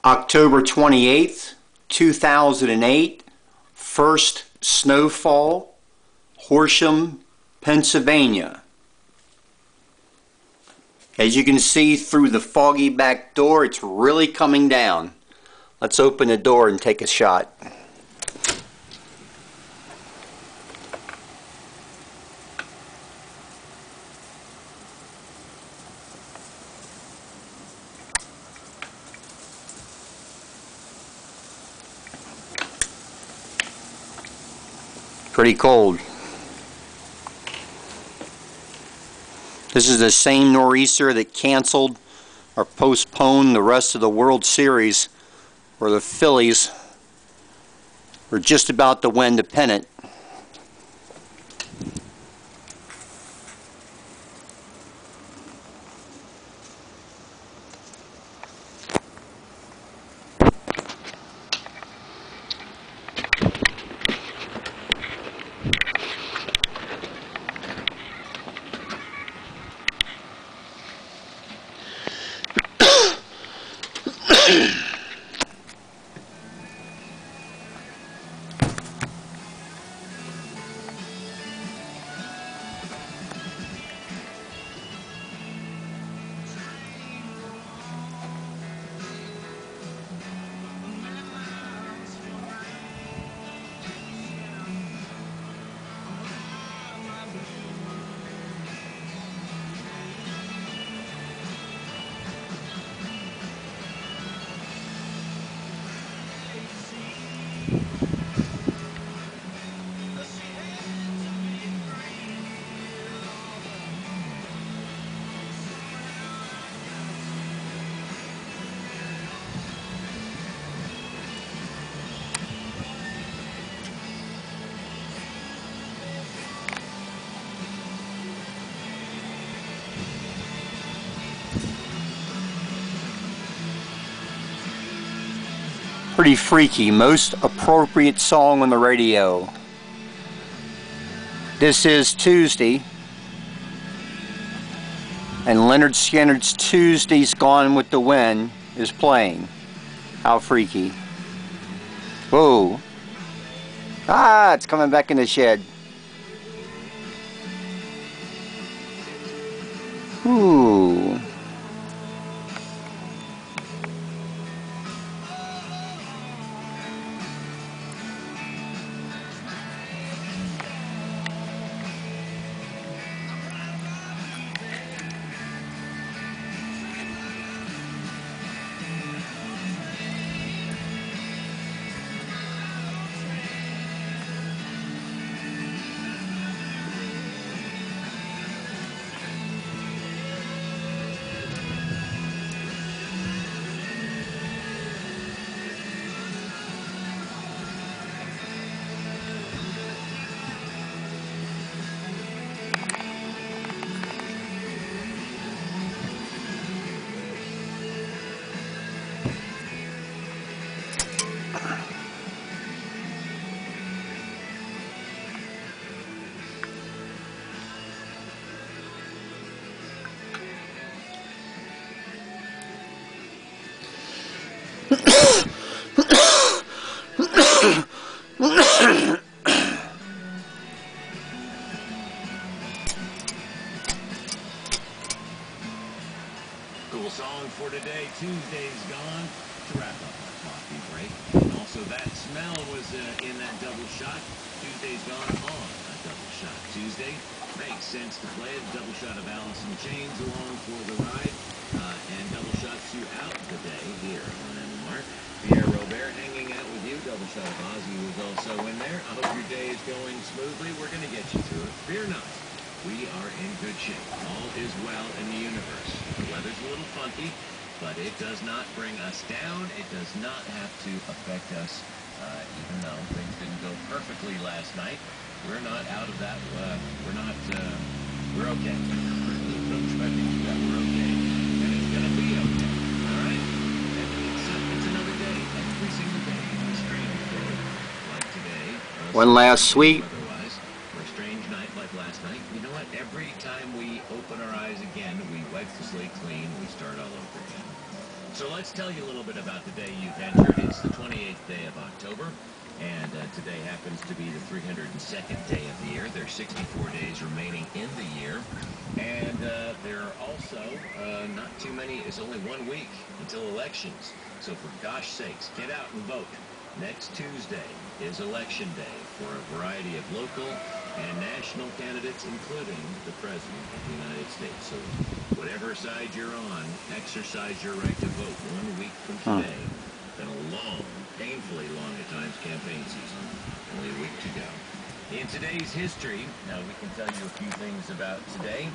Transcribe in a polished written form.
October 28th, 2008, first snowfall, Horsham, Pennsylvania. As you can see through the foggy back door, it's really coming down. Let's open the door and take a shot. Pretty cold. This is the same nor'easter that canceled or postponed the rest of the World Series, where the Phillies were just about to win the pennant. Pretty freaky. Most appropriate song on the radio. This is Tuesday, and Lynyrd Skynyrd's Tuesday's Gone with the Wind is playing. How freaky. Whoa. Ah, it's coming back in the shed. Ooh. Cool song for today. Tuesday's Gone to wrap up our coffee break. And also that smell was in that double shot. Tuesday's Gone on a double shot Tuesday. Makes sense to play it. Double shot of Alice in Chains along for the ride. And double shots throughout the day here on MMR. Pierre Robert hanging out with you. Double shot of Ozzy was also in there. I hope your day is going smoothly. We're going to get you through it. Fear not. We are in good shape. All is well in the universe. The weather's a little funky, but it does not bring us down. It does not have to affect us, even though things didn't go perfectly last night. We're not out of that. We're okay. Don't try to do that. We're okay. And it's going to be okay. All right? And it's another day. Every single day is a strange day. Like today. One last sweep. Every time we open our eyes again, we wipe the slate clean, we start all over again. So let's tell you a little bit about the day you've entered. It's the 28th day of October, and today happens to be the 302nd day of the year. There's 64 days remaining in the year, and there are also not too many. It's only 1 week until elections. So for gosh sakes, get out and vote. Next Tuesday is Election Day for a variety of local and national candidates, including the President of the United States. So whatever side you're on, exercise your right to vote 1 week from today. Been a long, painfully long at times campaign season. Only a week to go. In today's history, now we can tell you a few things about today.